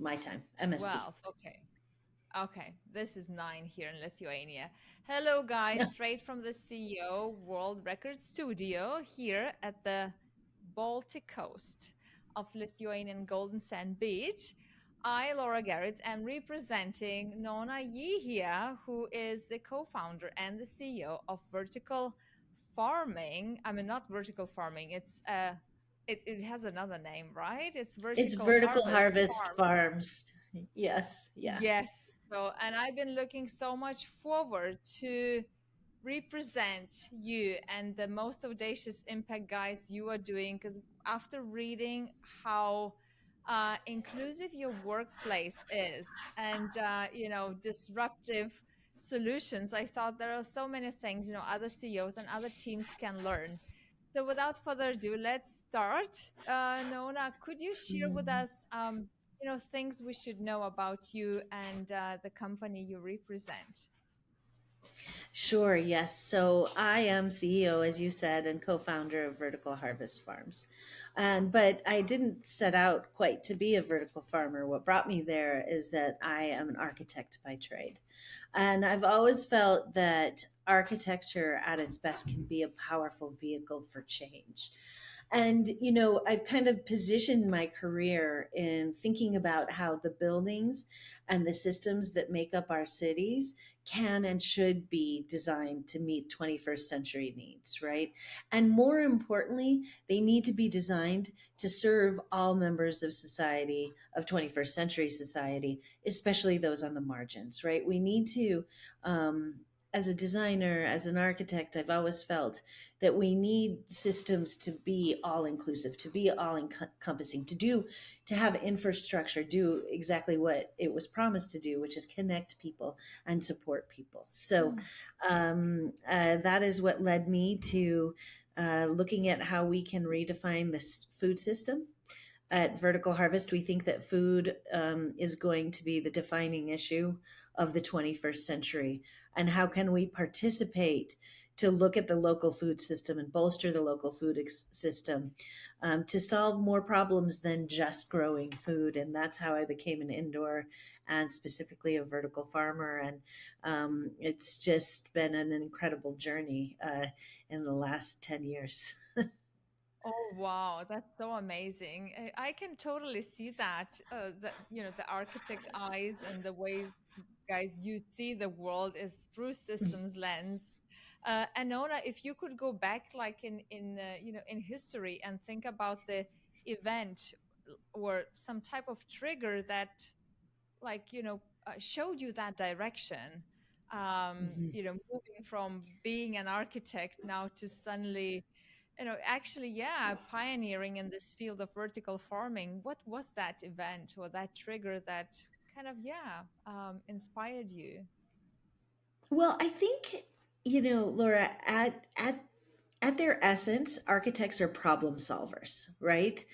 my time, MST. 12. Okay. Okay. This is 9 here in Lithuania. Hello, guys. Straight from the CEO World Record Studio here at the Baltic coast of Lithuanian Golden Sand Beach. I, Laura Garrett, am representing Nona Yehia, who is the co-founder and the CEO of Vertical Farming. I mean, not vertical farming. It has another name, right? It's It's Vertical Vertical Harvest Harvest Farm. Farms. Yes, yeah. Yes. So, and I've been looking so much forward to represent you and the most audacious impact guys you are doing, because after reading how inclusive your workplace is and disruptive solutions, I thought there are so many things other CEOs and other teams can learn. So without further ado, let's start. Nona, could you share with Mm. us things we should know about you and the company you represent? Sure, yes. So I am CEO, as you said, and co-founder of Vertical Harvest Farms. And but I didn't set out quite to be a vertical farmer. What brought me there is that I am an architect by trade. And I've always felt that architecture at its best can be a powerful vehicle for change. And, I've kind of positioned my career in thinking about how the buildings and the systems that make up our cities can and should be designed to meet 21st century needs, right? And more importantly, they need to be designed to serve all members of society, of 21st century society, especially those on the margins, right? We need to, as a designer, as an architect, I've always felt that we need systems to be all inclusive, to be all encompassing, to have infrastructure do exactly what it was promised to do, which is connect people and support people. So that is what led me to looking at how we can redefine this food system. At Vertical Harvest, we think that food is going to be the defining issue of the 21st century. And how can we participate to look at the local food system and bolster the local food system to solve more problems than just growing food? And that's how I became an indoor and specifically a vertical farmer. And it's just been an incredible journey in the last 10 years. Oh wow, that's so amazing. I can totally see that that the architect eyes and the ways guys you see the world is through systems lens. And Nona, if you could go back like in history and think about the event or some type of trigger that showed you that direction, moving from being an architect now to suddenly actually, yeah, pioneering in this field of vertical farming. What was that event or that trigger that kind of, yeah, inspired you? Well, I think, Laura, at their essence, architects are problem solvers, right?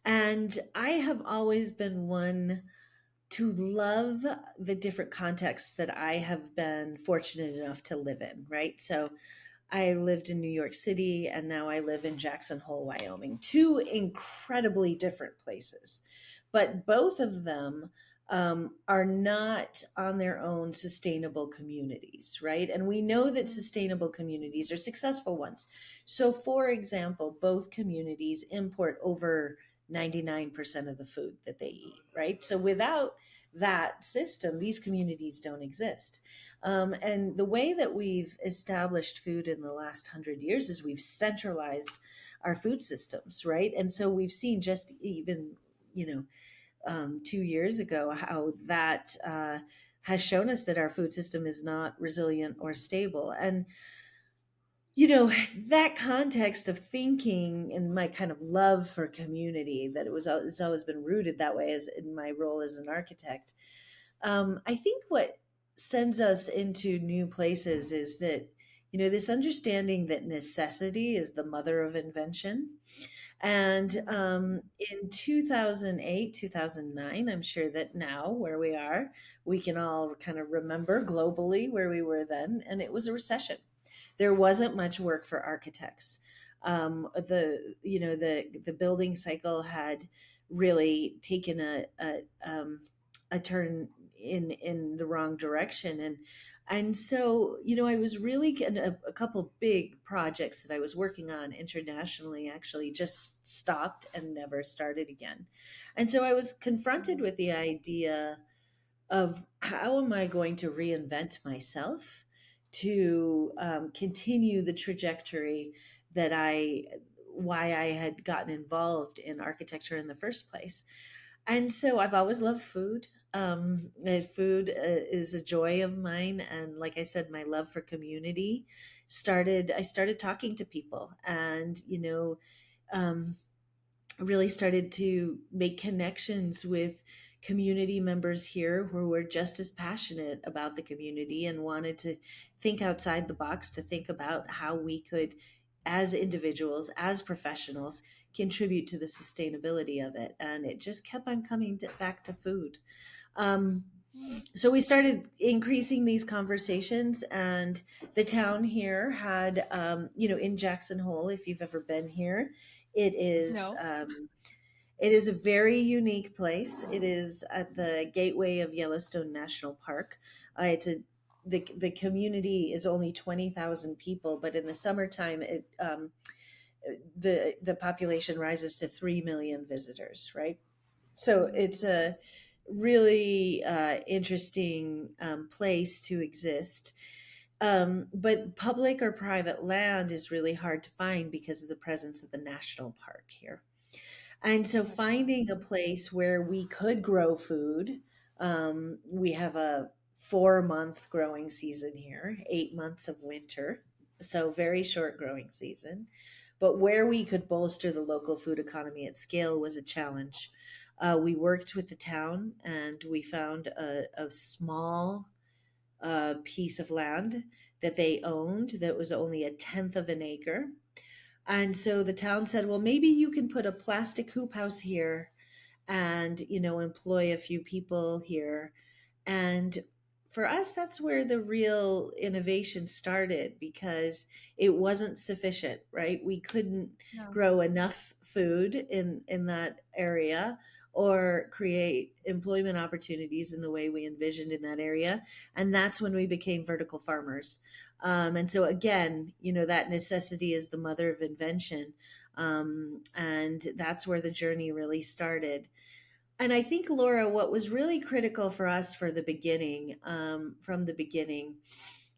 And I have always been one to love the different contexts that I have been fortunate enough to live in, right? So I lived in New York City and now I live in Jackson Hole, Wyoming. Two incredibly different places, but both of them are not on their own sustainable communities, right? And we know that Mm. sustainable communities are successful ones. So, for example, both communities import over 99% of the food that they eat, right? So, without that system, these communities don't exist. And the way that we've established food in the last 100 years is we've centralized our food systems, right? And so we've seen just even, 2 years ago how that has shown us that our food system is not resilient or stable. And that context of thinking and my kind of love for community that it's always been rooted that way as in my role as an architect. I think what sends us into new places is that, this understanding that necessity is the mother of invention. And Mm. in 2008, 2009, I'm sure that now where we are, we can all kind of remember globally where we were then, and it was a recession. There wasn't much work for architects. The building cycle had really taken a a turn in the wrong direction. And so, I was really a couple big projects that I was working on internationally actually just stopped and never started again. And so I was confronted with the idea of how am I going to reinvent myself to continue the trajectory that why I had gotten involved in architecture in the first place. And so I've always loved food. Food is a joy of mine, and like I said, my love for community started. I started talking to people, and um, really started to make connections with community members here who were just as passionate about the community and wanted to think outside the box to think about how we could, as individuals, as professionals, contribute to the sustainability of it. And it just kept on coming back to food. Um, Mm. so we started increasing these conversations, and the town here had, in Jackson Hole, if you've ever been here, it is No. it is a very unique place. It is at the gateway of Yellowstone National Park. It's a the community is only 20,000 people, but in the summertime, the population rises to 3 million visitors. Right, so it's Mm. a really interesting place to exist. But public or private land is really hard to find because of the presence of the national park here. And so Okay. finding a place where we could grow food, we have a 4 month growing season here, 8 months of winter. So very short growing season. But where we could bolster the local food economy at scale was a challenge. We worked with the town and we found a small piece of land that they owned that was only a tenth of an acre. And so the town said, well, maybe you can put a plastic hoop house here and, employ a few people here. And for us, that's where the real innovation started because it wasn't sufficient, right? We couldn't No. grow enough food in that area or create employment opportunities in the way we envisioned in that area. And that's when we became vertical farmers. And so, again, that necessity is the mother of invention. And that's where the journey really started. And I think, Laura, what was really critical for us for the beginning, from the beginning,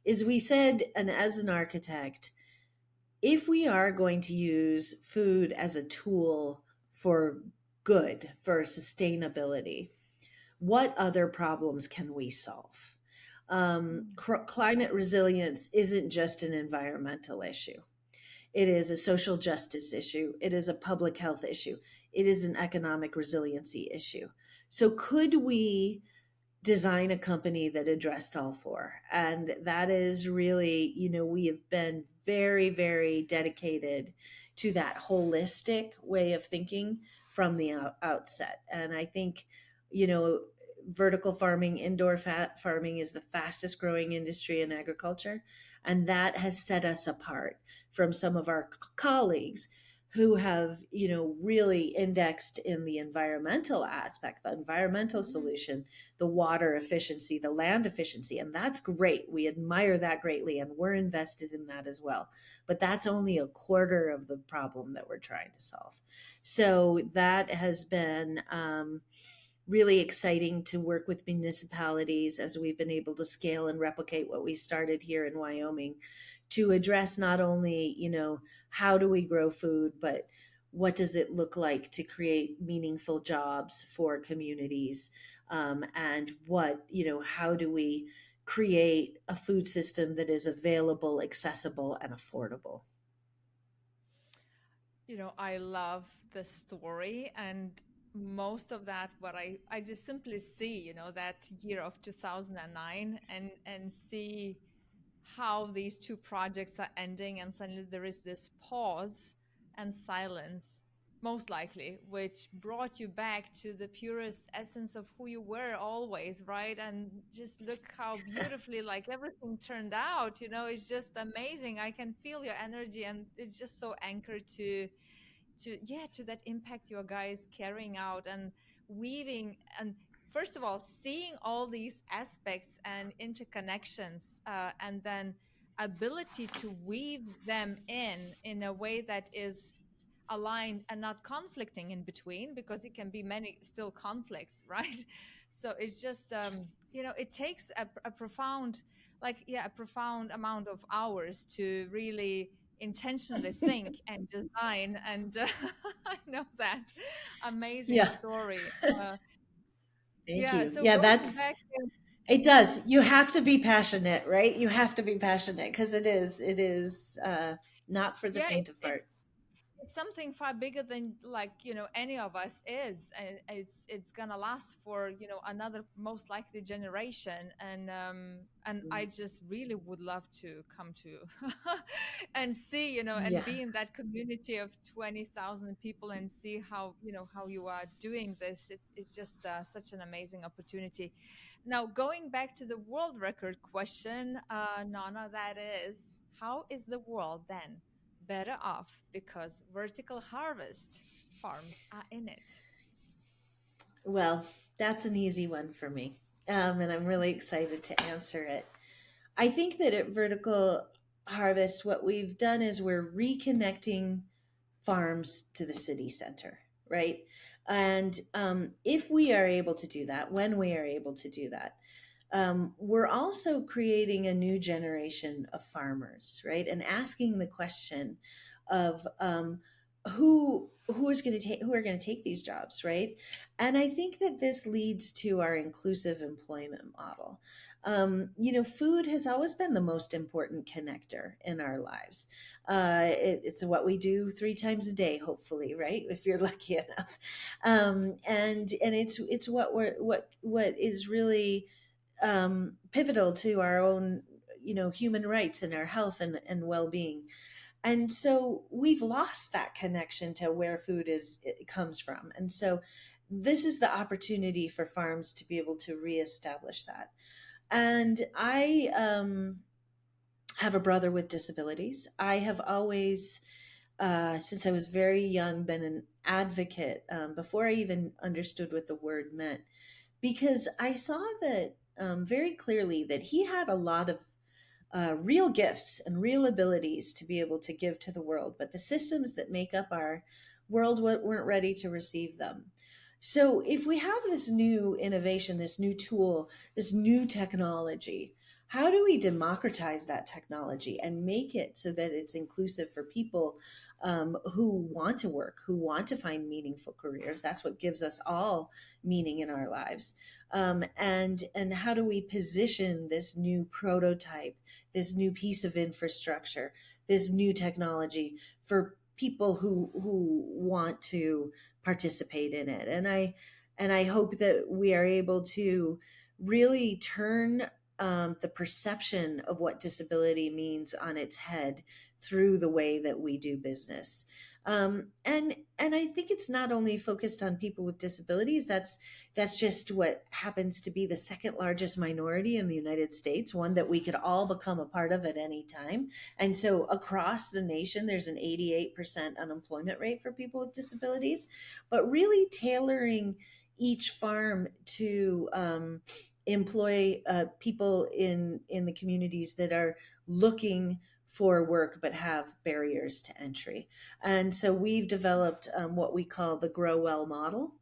is we said, and as an architect, if we are going to use food as a tool for good, for sustainability, what other problems can we solve? Mm. Climate resilience isn't just an environmental issue. It is a social justice issue. It is a public health issue. It is an economic resiliency issue. So, could we design a company that addressed all four? And that is really, we have been very, very dedicated to that holistic way of thinking from the outset. And I think, you know, vertical farming, indoor farming is the fastest growing industry in agriculture. And that has set us apart from some of our colleagues who have, really indexed in the environmental aspect, the environmental Mhm. solution, the water efficiency, the land efficiency. And that's great. We admire that greatly. And we're invested in that as well. But that's only a quarter of the problem that we're trying to solve. So that has been really exciting to work with municipalities as we've been able to scale and replicate what we started here in Wyoming to address not only, how do we grow food, but what does it look like to create meaningful jobs for communities? And how do we create a food system that is available, accessible, and affordable? I love the story, and most of that what I just simply see, that year of 2009, and see how these two projects are ending, and suddenly there is this pause and silence, most likely, which brought you back to the purest essence of who you were always, right? And just look how beautifully like everything turned out. It's just amazing. I can feel your energy, and it's just so anchored to that impact your guys carrying out and weaving. And first of all, seeing all these aspects and interconnections, and then ability to weave them in a way that is aligned and not conflicting in between, because it can be many still conflicts, right? So it's just it takes a profound, like, yeah, a profound amount of hours to really intentionally think and design. And I know that. Amazing Yeah, story. thank Yeah, you. so Yeah, going that's back it does. You have to be passionate, right? You have to be passionate because it is not for the yeah, faint of it's heart. it's something far bigger than, like, any of us is, and it's gonna last for, another most likely generation. And I just really would love to come to and see, and Yeah. be in that community of 20,000 people and see how you are doing this. It's just such an amazing opportunity. Now, going back to the world record question, Nana, that is, how is the world then better off because vertical harvest farms are in it? Well, that's an easy one for me. And I'm really excited to answer it. I think that at Vertical Harvest, what we've done is we're reconnecting farms to the city center, right? And if we are able to do that, when we are able to do that, we're also creating a new generation of farmers, right? And asking the question of who are going to take these jobs, right? And I think that this leads to our inclusive employment model. Food has always been the most important connector in our lives. It's what we do 3 times a day, hopefully, right? If you're lucky enough, and it's what is really pivotal to our own human rights and our health and well-being. And so we've lost that connection to where food it comes from. And so this is the opportunity for farms to be able to reestablish that. And I have a brother with disabilities. I have always, since I was very young, been an advocate, before I even understood what the word meant, because I saw that very clearly that he had a lot of real gifts and real abilities to be able to give to the world, but the systems that make up our world weren't ready to receive them. So, if we have this new innovation, this new tool, this new technology, how do we democratize that technology and make it so that it's inclusive for people who want to work, who want to find meaningful careers? That's what gives us all meaning in our lives. And how do we position this new prototype, this new piece of infrastructure, this new technology for people who want to participate in it? And I hope that we are able to really turn the perception of what disability means on its head through the way that we do business. And I think it's not only focused on people with disabilities. That's just what happens to be the second largest minority in the United States, one that we could all become a part of at any time. And so across the nation, there's an 88% unemployment rate for people with disabilities, but really tailoring each farm to employ people in the communities that are looking for work but have barriers to entry. And so we've developed what we call the Grow Well model,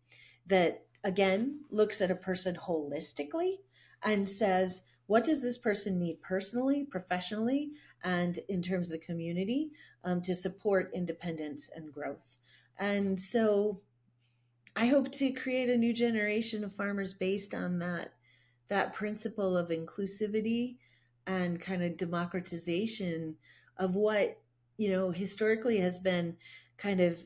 that again looks at a person holistically and says, what does this person need personally, professionally, and in terms of the community, to support independence and growth? And so I hope to create a new generation of farmers based on that principle of inclusivity and kind of democratization of what historically has been kind of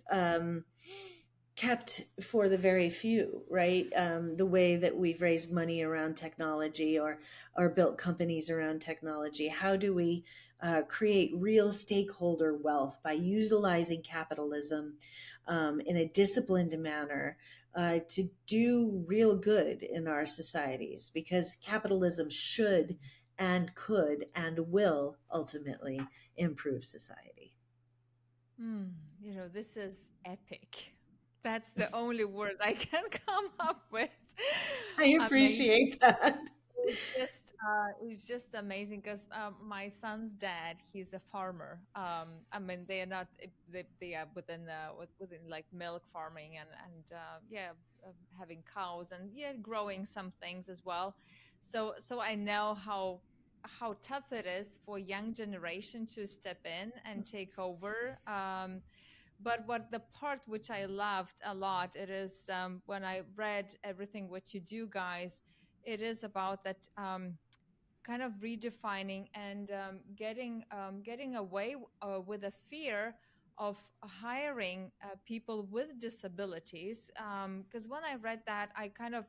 kept for the very few, right? The way that we've raised money around technology or built companies around technology. How do we create real stakeholder wealth by utilizing capitalism in a disciplined manner to do real good in our societies? Because capitalism should and could and will ultimately improve society. Hmm, this is epic. That's the only word I can come up with. I Amazing. appreciate that. It's just amazing because my son's dad, he's a farmer. I mean, they are not they are within within like milk farming and yeah, having cows and yeah, growing some things as well. So I know how tough it is for young generation to step in and take over. But what the part which I loved a lot, it is when I read everything what you do, guys. It is about that. Kind of redefining and getting away with the fear of hiring people with disabilities. Because when I read that, I kind of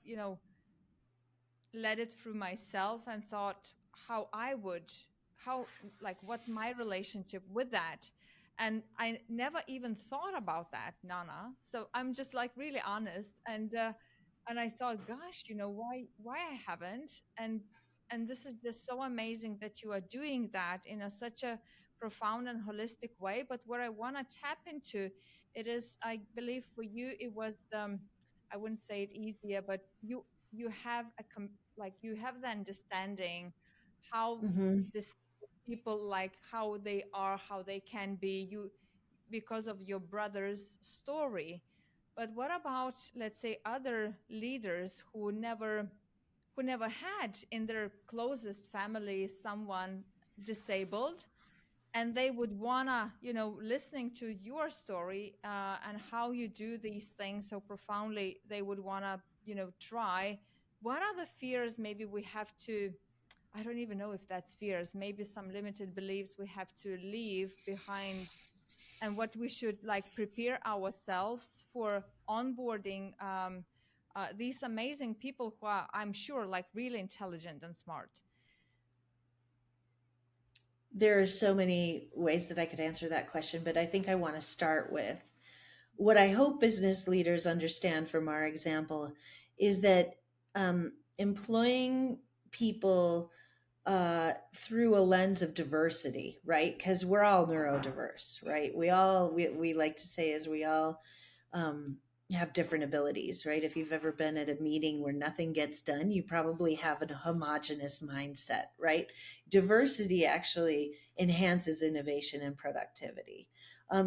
led it through myself and thought how I would, how, like, what's my relationship with that? And I never even thought about that, Nana. So I'm just like really honest. And I thought, gosh, why I haven't? And this is just so amazing that you are doing that in such a profound and holistic way. But what I want to tap into, it is, I believe for you, it was, I wouldn't say it easier, but you have like you have the understanding how Hmm. this people, like how they are, how they can be, you, because of your brother's story. But what about, let's say, other leaders who never had in their closest family someone disabled, and they would wanna, listening to your story and how you do these things so profoundly, they would wanna, try. What are the fears maybe we have to, I don't even know if that's fears, maybe some limited beliefs we have to leave behind, and what we should like prepare ourselves for onboarding these amazing people who are, I'm sure, like really intelligent and smart. There are so many ways that I could answer that question, but I think I want to start with what I hope business leaders understand from our example is that employing people through a lens of diversity, right? Because we're all neurodiverse, right? We like to say is we all um, have different abilities, right? If you've ever been at a meeting where nothing gets done, you probably have a homogenous mindset, right? Diversity actually enhances innovation and productivity.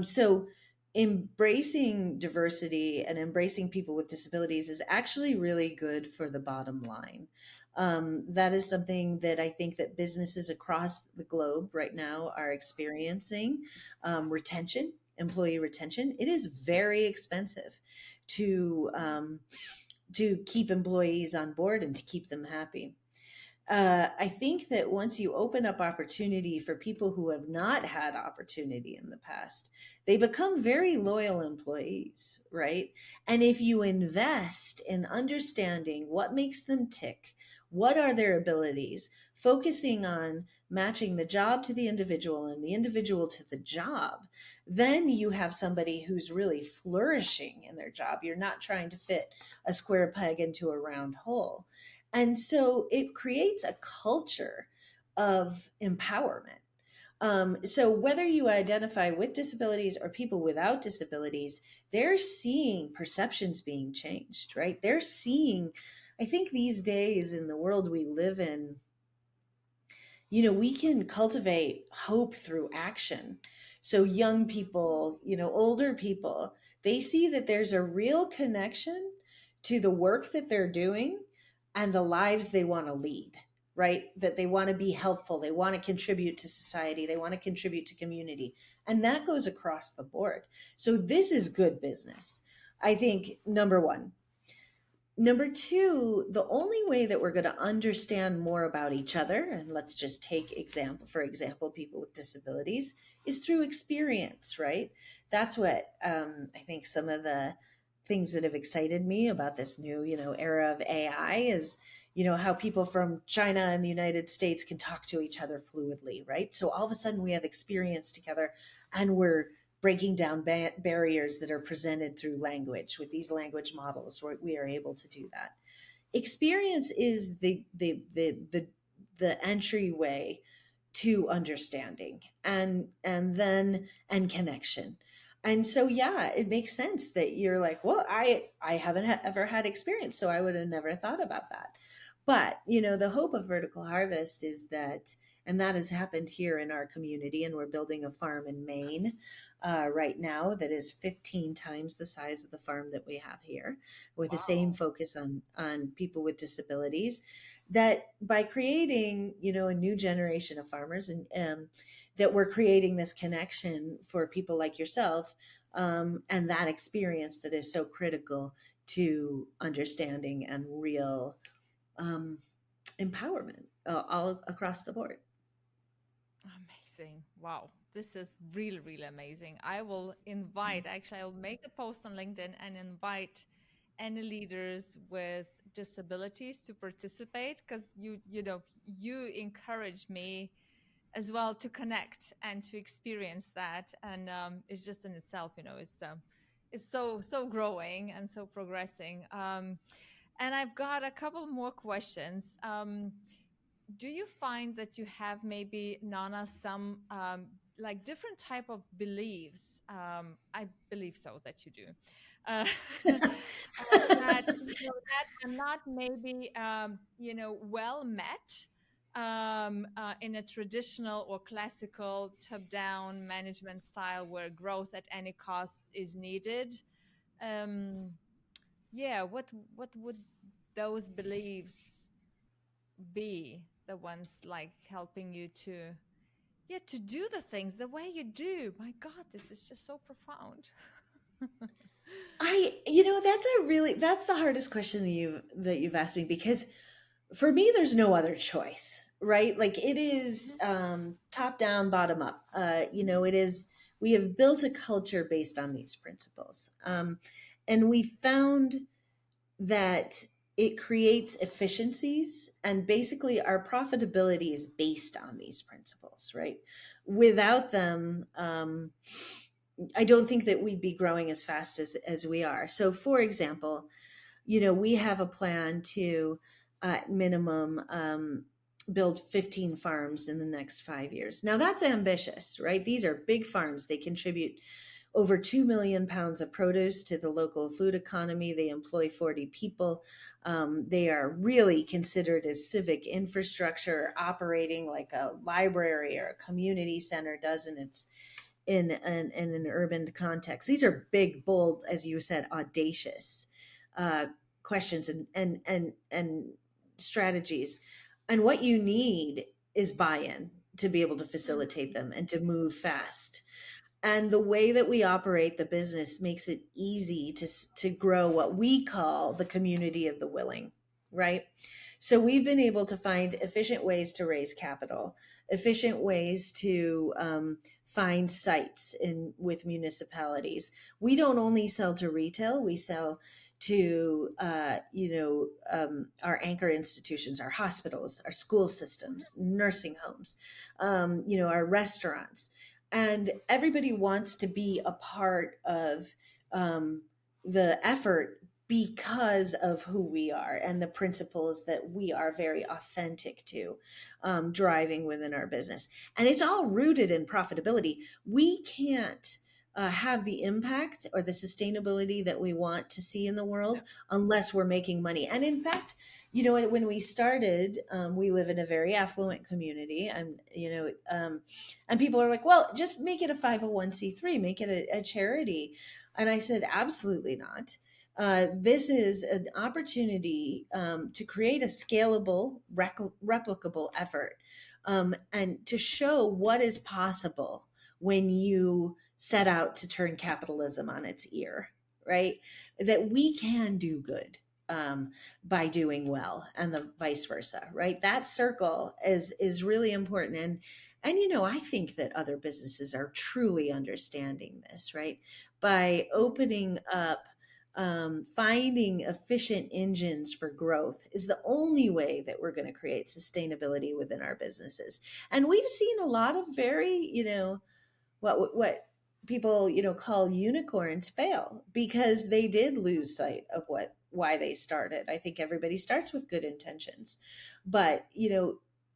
So, embracing diversity and embracing people with disabilities is actually really good for the bottom line. That is something that I think that businesses across the globe right now are experiencing. Retention, employee retention, it is very expensive to to keep employees on board and to keep them happy. I think that once you open up opportunity for people who have not had opportunity in the past, they become very loyal employees, right? And if you invest in understanding what makes them tick, what are their abilities, focusing on matching the job to the individual and the individual to the job, then you have somebody who's really flourishing in their job. You're not trying to fit a square peg into a round hole. And so it creates a culture of empowerment. So whether you identify with disabilities or people without disabilities, they're seeing perceptions being changed, right? They're seeing, I think these days in the world we live in, we can cultivate hope through action. So young people, older people, they see that there's a real connection to the work that they're doing and the lives they want to lead, right? That they want to be helpful, they want to contribute to society, they want to contribute to community. And that goes across the board. So this is good business. I think number one. Number two, the only way that we're going to understand more about each other, and let's just take for example, people with disabilities, is through experience, right? That's what I think some of the things that have excited me about this new, era of AI is, how people from China and the United States can talk to each other fluidly, right? So all of a sudden we have experience together and we're breaking down barriers that are presented through language with these language models where we are able to do that. Experience is the entryway to understanding and connection. And so yeah, it makes sense that you're like, well, I haven't ever had experience, so I would have never thought about that. But the hope of vertical harvest is that, and that has happened here in our community, and we're building a farm in Maine right now that is 15 times the size of the farm that we have here, with the same Wow. focus on people with disabilities. That by creating a new generation of farmers, and that we're creating this connection for people like yourself, and that experience that is so critical to understanding and real um, empowerment all across the board. Amazing. Wow. This is really, really amazing. I will invite, actually, I'll make a post on LinkedIn and invite any leaders with disabilities to participate, because you encourage me as well to connect and to experience that. And it's just in itself, it's so growing and so progressing. And I've got a couple more questions. Do you find that you have, maybe, Nana, some like different type of beliefs? I believe so that you do. That that are not, maybe, well met in a traditional or classical top-down management style, where growth at any cost is needed. Um, yeah, what would those beliefs be, the ones like helping you to, yeah, to do the things the way you do? My God, this is just so profound. That's the hardest question that you've asked me, because for me there's no other choice, right? Like, it is Mhm. top down, bottom up. It is, we have built a culture based on these principles, and we found that it creates efficiencies, and basically our profitability is based on these principles, right? Without them, I don't think that we'd be growing as fast as we are. So for example, we have a plan to, at minimum, build 15 farms in the next 5 years. Now that's ambitious, right? These are big farms. They contribute over 2 million pounds of produce to the local food economy. They employ 40 people. They are really considered as civic infrastructure, operating like a library or a community center does in an urban context. These are big, bold, as you said, audacious uh, questions and strategies. And what you need is buy-in to be able to facilitate Mhm. them and to move fast. And the way that we operate the business makes it easy to grow what we call the community of the willing, right? So we've been able to find efficient ways to raise capital, efficient ways to find sites in with municipalities. We don't only sell to retail; we sell to our anchor institutions, our hospitals, our school systems, nursing homes, our restaurants, and everybody wants to be a part of um, the effort because of who we are and the principles that we are very authentic to, driving within our business. And it's all rooted in profitability. We can't have the impact or the sustainability that we want to see in the No. world unless we're making money. And in fact, when we started, we live in a very affluent community, and people are like, well, just make it a 501c3, make it a charity. And I said, absolutely not. This is an opportunity to create a scalable, replicable effort, and to show what is possible when you set out to turn capitalism on its ear, right? That we can do good by doing well, and the vice versa, right? That circle is really important. And I think that other businesses are truly understanding this, right? By opening up, finding efficient engines for growth is the only way that we're going to create sustainability within our businesses. And we've seen a lot of very, what people call unicorns fail because they did lose sight of what why they started. I think everybody starts with good intentions, but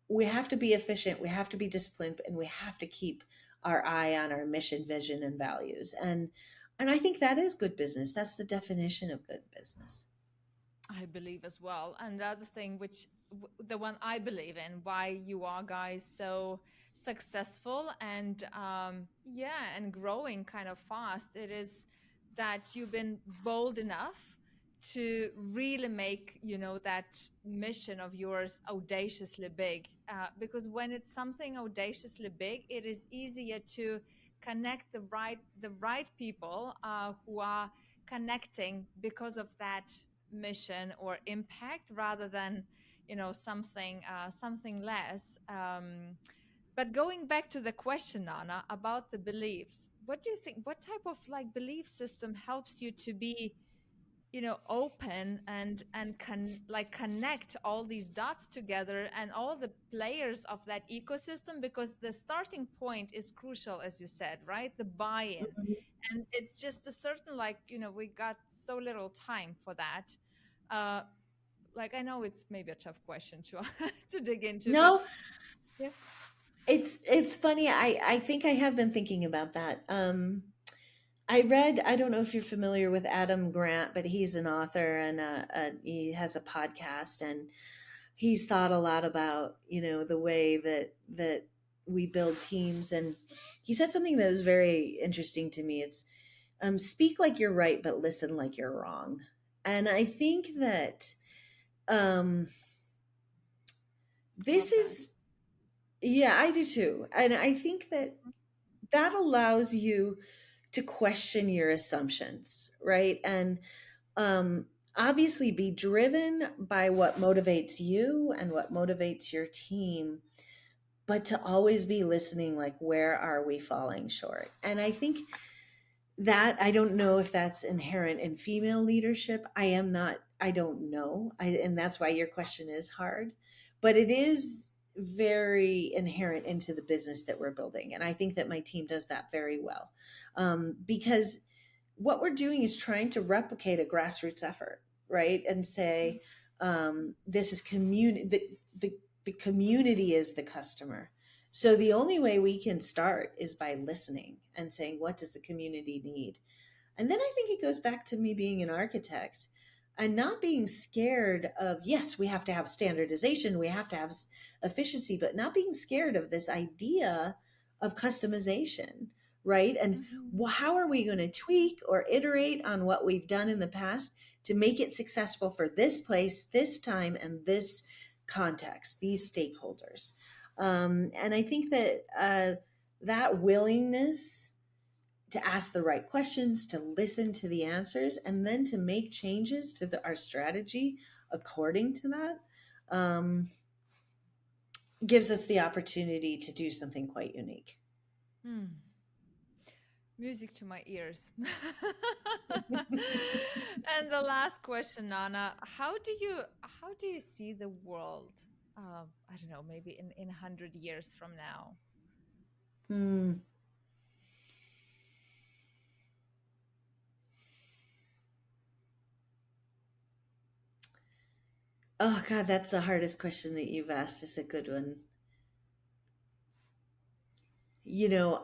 we have to be efficient, we have to be disciplined, and we have to keep our eye on our mission, vision, and values. And I think that is good business. That's the definition of good business. I believe as well. And the other thing, which the one I believe in, why you are guys so successful and yeah, and growing kind of fast, it is that you've been bold enough to really make, you know, that mission of yours audaciously big. Because when it's something audaciously big, it is easier to connect the right people who are connecting because of that mission or impact rather than, you know, something less. But going back to the question, Nana, about the beliefs, what do you think, what type of like belief system helps you to be, you know, open and like connect all these dots together and all the players of that ecosystem? Because the starting point is crucial, as you said, right? The buy-in. And it's just a certain, like, you know, we got so little time for that. uh like, I know it's maybe a tough question to to dig into, but No, yeah. it's funny. I think I have been thinking about that. I read, I don't know if you're familiar with Adam Grant, but he's an author and he has a podcast, and he's thought a lot about, the way that we build teams. And he said something that was very interesting to me. It's speak like you're right, but listen like you're wrong. And I think that um, this Love that. is, yeah, I do too. And I think that that allows you to question your assumptions, right? And um, obviously be driven by what motivates you and what motivates your team, but to always be listening, like, where are we falling short? And I think that, I don't know if that's inherent in female leadership. I am not, I don't know. And that's why your question is hard, but it is very inherent into the business that we're building. And I think that my team does that very well, because what we're doing is trying to replicate a grassroots effort, right? And say, this is community, the community is the customer. So the only way we can start is by listening and saying, what does the community need? And then I think it goes back to me being an architect and not being scared of, yes, we have to have standardization, we have to have efficiency, but not being scared of this idea of customization, right? And Hmm. how are we going to tweak or iterate on what we've done in the past to make it successful for this place, this time, and this context, these stakeholders? And I think that that willingness to ask the right questions, to listen to the answers, and then to make changes to our strategy according to that, um, gives us the opportunity to do something quite unique. Hmm. Music to my ears. And the last question, Nana, how do you see the world? I don't know, maybe in 100 years from now. Hmm. Oh, God, that's the hardest question that you've asked. It's a good one.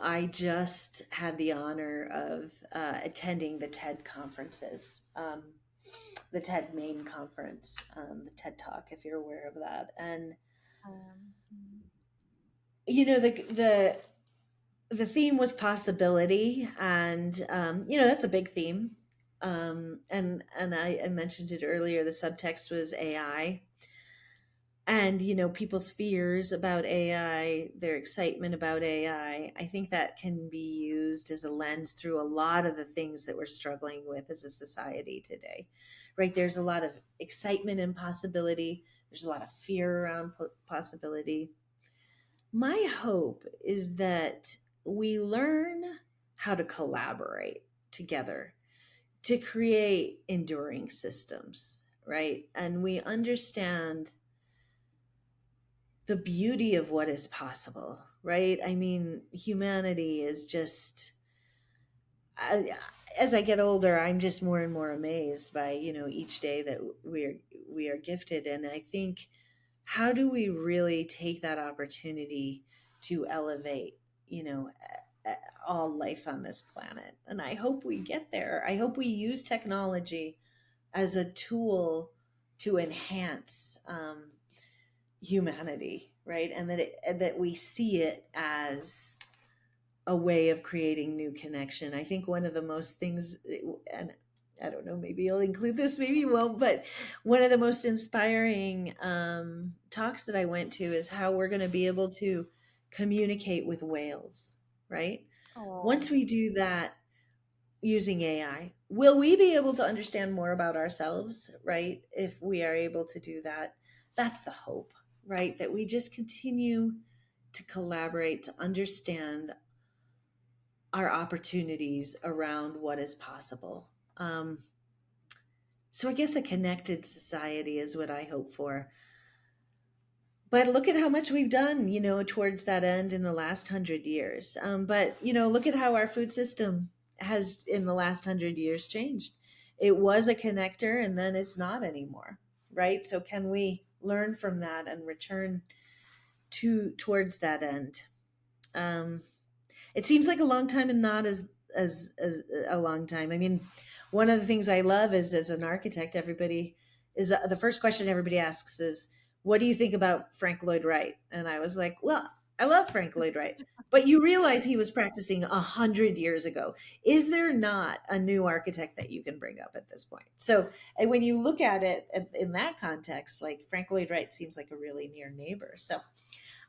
I just had the honor of attending the TED conferences, the TED main conference, the TED Talk, if you're aware of that. And Mm. the theme was possibility, and that's a big theme. And I mentioned it earlier. The subtext was AI, and people's fears about AI, their excitement about AI. I think that can be used as a lens through a lot of the things that we're struggling with as a society today, right? There's a lot of excitement and possibility. There's a lot of fear around possibility. My hope is that we learn how to collaborate together to create enduring systems, right? And we understand the beauty of what is possible, right? I mean, humanity is just, I, as I get older, I'm just more and more amazed by, each day that we are gifted. And I think, how do we really take that opportunity to elevate, you know, all life on this planet. And I hope we get there. I hope we use technology as a tool to enhance humanity, right? And that we see it as a way of creating new connection. I think one of the most things, and I don't know, maybe you'll include this, maybe you won't, but one of the most inspiring talks that I went to is how we're going to be able to communicate with whales, right? Oh, Once we do that using AI, will we be able to understand more about ourselves, right? If we are able to do that, that's the hope, right? That we just continue to collaborate, to understand our opportunities around what is possible. Um, so I guess a connected society is what I hope for. But look at how much we've done, towards that end in the last 100 years. But look at how our food system has in the last 100 years changed. It was a connector, and then it's not anymore, right? So can we learn from that and return to towards that end? Um, It seems like a long time and not as a long time. I mean, one of the things I love is as an architect, everybody is the first question everybody asks is, "What do you think about Frank Lloyd Wright?" And I was like, "Well, I love Frank Lloyd Wright." But you realize he was practicing 100 years ago. Is there not a new architect that you can bring up at this point? So, and when you look at it in that context, like Frank Lloyd Wright seems like a really near neighbor. So,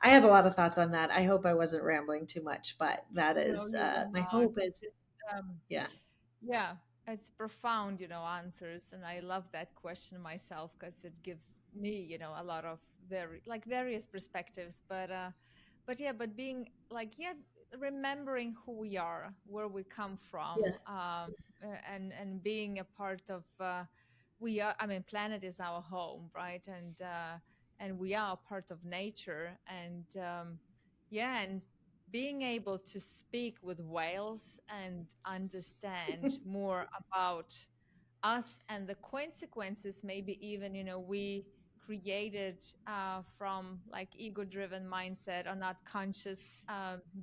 I have a lot of thoughts on that. I hope I wasn't rambling too much, but that no, is you were my not. hope is, yeah, Yeah, it's profound, answers, and I love that question myself because it gives me, a lot of various perspectives. But yeah, but being remembering who we are, where we come yeah, from, and being a part of, we are. I mean, planet is our home, right? And we are a part of nature, and yeah, and being able to speak with whales and understand more about us and the consequences, maybe even, we created from like ego driven mindset or not conscious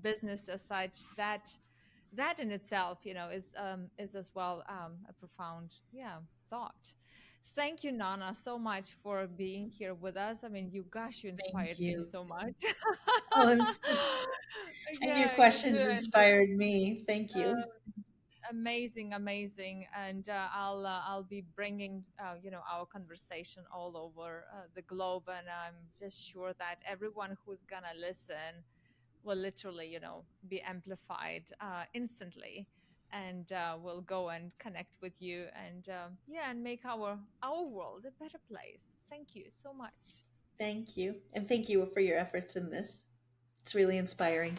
business as such, that in itself, is as well a profound, yeah, thought. Thank you, Nana, so much for being here with us. I mean, you thank inspired me you. so much. Oh, and your Yeah, you do. questions And inspired me. Thank you. uh, amazing, amazing. And I'll be bringing our conversation all over the globe, and I'm just sure that everyone who's gonna listen will literally, be amplified instantly, and will go and connect with you, and yeah, and make our world a better place. Thank you so much. Thank you. And thank you for your efforts in this. It's really inspiring.